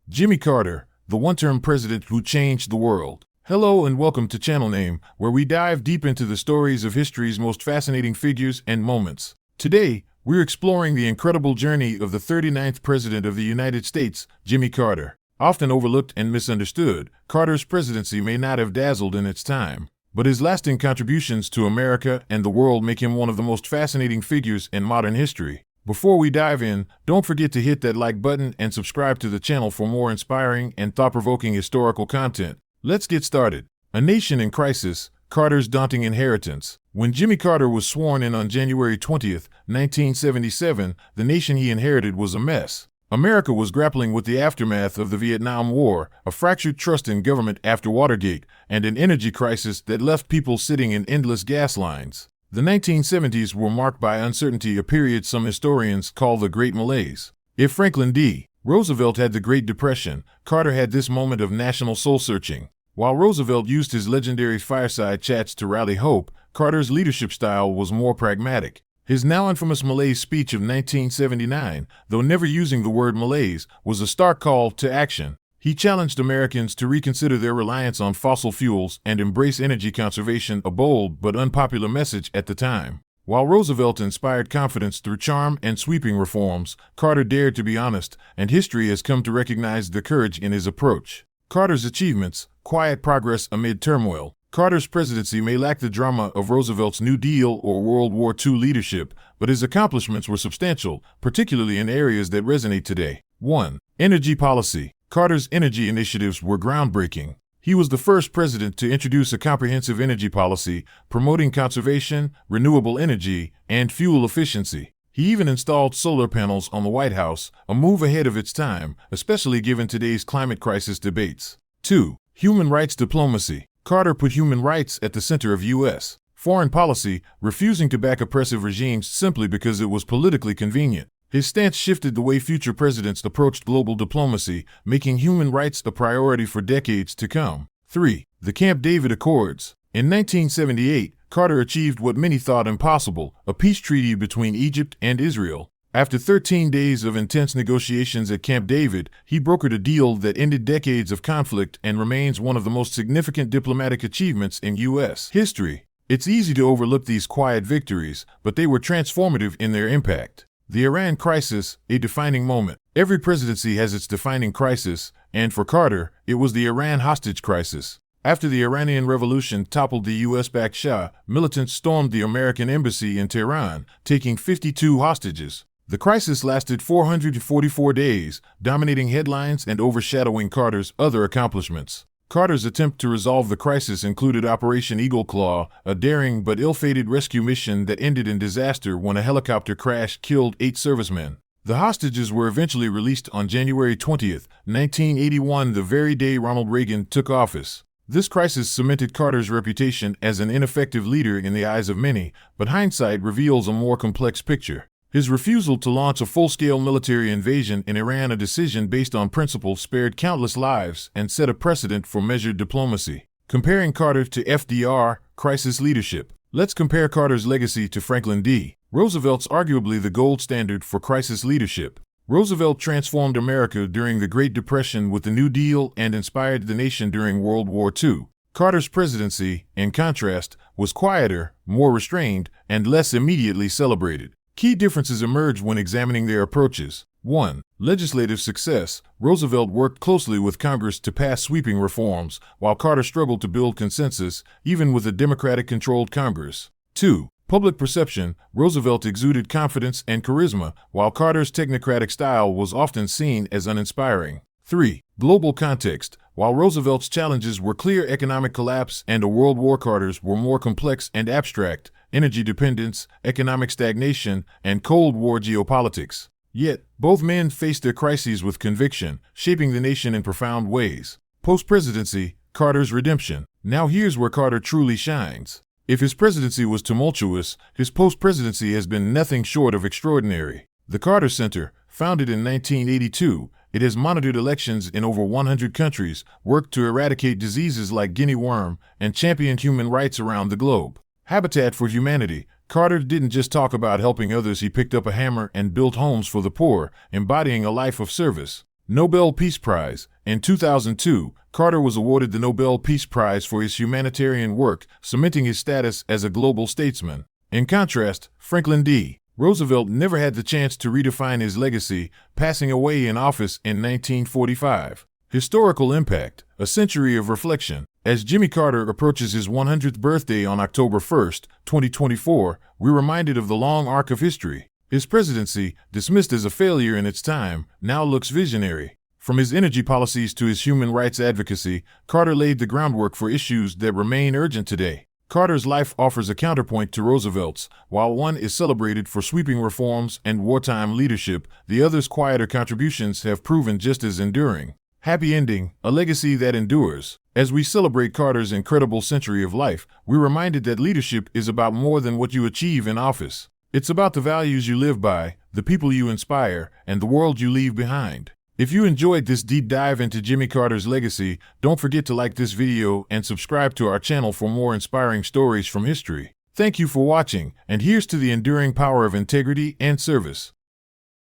Jimmy Carter, the one-term president who changed the world. Hello and welcome to Channel Name, where we dive deep into the stories of history's most fascinating figures and moments. Today, we're exploring the incredible journey of the 39th President of the United States, Jimmy Carter. Often overlooked and misunderstood, Carter's presidency may not have dazzled in its time, but his lasting contributions to America and the world make him one of the most fascinating figures in modern history. Before we dive in, don't forget to hit that like button and subscribe to the channel for more inspiring and thought-provoking historical content. Let's get started. A nation in crisis, Carter's daunting inheritance. When Jimmy Carter was sworn in on January 20th, 1977, the nation he inherited was a mess. America was grappling with the aftermath of the Vietnam War, a fractured trust in government after Watergate, and an energy crisis that left people sitting in endless gas lines. The 1970s were marked by uncertainty, a period some historians call the Great Malaise. If Franklin D. Roosevelt had the Great Depression, Carter had this moment of national soul-searching. While Roosevelt used his legendary fireside chats to rally hope, Carter's leadership style was more pragmatic. His now infamous Malaise speech of 1979, though never using the word malaise, was a stark call to action. He challenged Americans to reconsider their reliance on fossil fuels and embrace energy conservation, a bold but unpopular message at the time. While Roosevelt inspired confidence through charm and sweeping reforms, Carter dared to be honest, and history has come to recognize the courage in his approach. Carter's achievements: quiet progress amid turmoil. Carter's presidency may lack the drama of Roosevelt's New Deal or World War II leadership, but his accomplishments were substantial, particularly in areas that resonate today. 1. Energy policy. Carter's energy initiatives were groundbreaking. He was the first president to introduce a comprehensive energy policy, promoting conservation, renewable energy, and fuel efficiency. He even installed solar panels on the White House, a move ahead of its time, especially given today's climate crisis debates. 2. Human rights diplomacy. Carter put human rights at the center of U.S. foreign policy, refusing to back oppressive regimes simply because it was politically convenient. His stance shifted the way future presidents approached global diplomacy, making human rights a priority for decades to come. 3. The Camp David Accords. In 1978, Carter achieved what many thought impossible: a peace treaty between Egypt and Israel. After 13 days of intense negotiations at Camp David, he brokered a deal that ended decades of conflict and remains one of the most significant diplomatic achievements in U.S. history. It's easy to overlook these quiet victories, but they were transformative in their impact. The Iran crisis, a defining moment. Every presidency has its defining crisis, and for Carter, it was the Iran hostage crisis. After the Iranian Revolution toppled the U.S.-backed Shah, militants stormed the American embassy in Tehran, taking 52 hostages. The crisis lasted 444 days, dominating headlines and overshadowing Carter's other accomplishments. Carter's attempt to resolve the crisis included Operation Eagle Claw, a daring but ill-fated rescue mission that ended in disaster when a helicopter crash killed 8 servicemen. The hostages were eventually released on January 20, 1981, the very day Ronald Reagan took office. This crisis cemented Carter's reputation as an ineffective leader in the eyes of many, but hindsight reveals a more complex picture. His refusal to launch a full-scale military invasion in Iran, a decision based on principle, spared countless lives and set a precedent for measured diplomacy. Comparing Carter to FDR, crisis leadership. Let's compare Carter's legacy to Franklin D. Roosevelt's, arguably the gold standard for crisis leadership. Roosevelt transformed America during the Great Depression with the New Deal and inspired the nation during World War II. Carter's presidency, in contrast, was quieter, more restrained, and less immediately celebrated. Key differences emerge when examining their approaches. 1. Legislative success. Roosevelt worked closely with Congress to pass sweeping reforms, while Carter struggled to build consensus, even with a Democratic-controlled Congress. 2. Public perception. Roosevelt exuded confidence and charisma, while Carter's technocratic style was often seen as uninspiring. 3. Global context. While Roosevelt's challenges were clear: economic collapse and a world war, Carter's were more complex and abstract: energy dependence, economic stagnation, and Cold War geopolitics. Yet, both men faced their crises with conviction, shaping the nation in profound ways. Post-presidency, Carter's redemption. Now here's where Carter truly shines. If his presidency was tumultuous, his post-presidency has been nothing short of extraordinary. The Carter Center, founded in 1982, it has monitored elections in over 100 countries, worked to eradicate diseases like guinea worm, and championed human rights around the globe. Habitat for Humanity. Carter didn't just talk about helping others, he picked up a hammer and built homes for the poor, embodying a life of service. Nobel Peace Prize. In 2002, Carter was awarded the Nobel Peace Prize for his humanitarian work, cementing his status as a global statesman. In contrast, Franklin D. Roosevelt never had the chance to redefine his legacy, passing away in office in 1945. Historical impact, a century of reflection. As Jimmy Carter approaches his 100th birthday on October 1, 2024, we're reminded of the long arc of history. His presidency, dismissed as a failure in its time, now looks visionary. From his energy policies to his human rights advocacy, Carter laid the groundwork for issues that remain urgent today. Carter's life offers a counterpoint to Roosevelt's. While one is celebrated for sweeping reforms and wartime leadership, the other's quieter contributions have proven just as enduring. Happy ending, a legacy that endures. As we celebrate Carter's incredible century of life, we're reminded that leadership is about more than what you achieve in office. It's about the values you live by, the people you inspire, and the world you leave behind. If you enjoyed this deep dive into Jimmy Carter's legacy, don't forget to like this video and subscribe to our channel for more inspiring stories from history. Thank you for watching, and here's to the enduring power of integrity and service.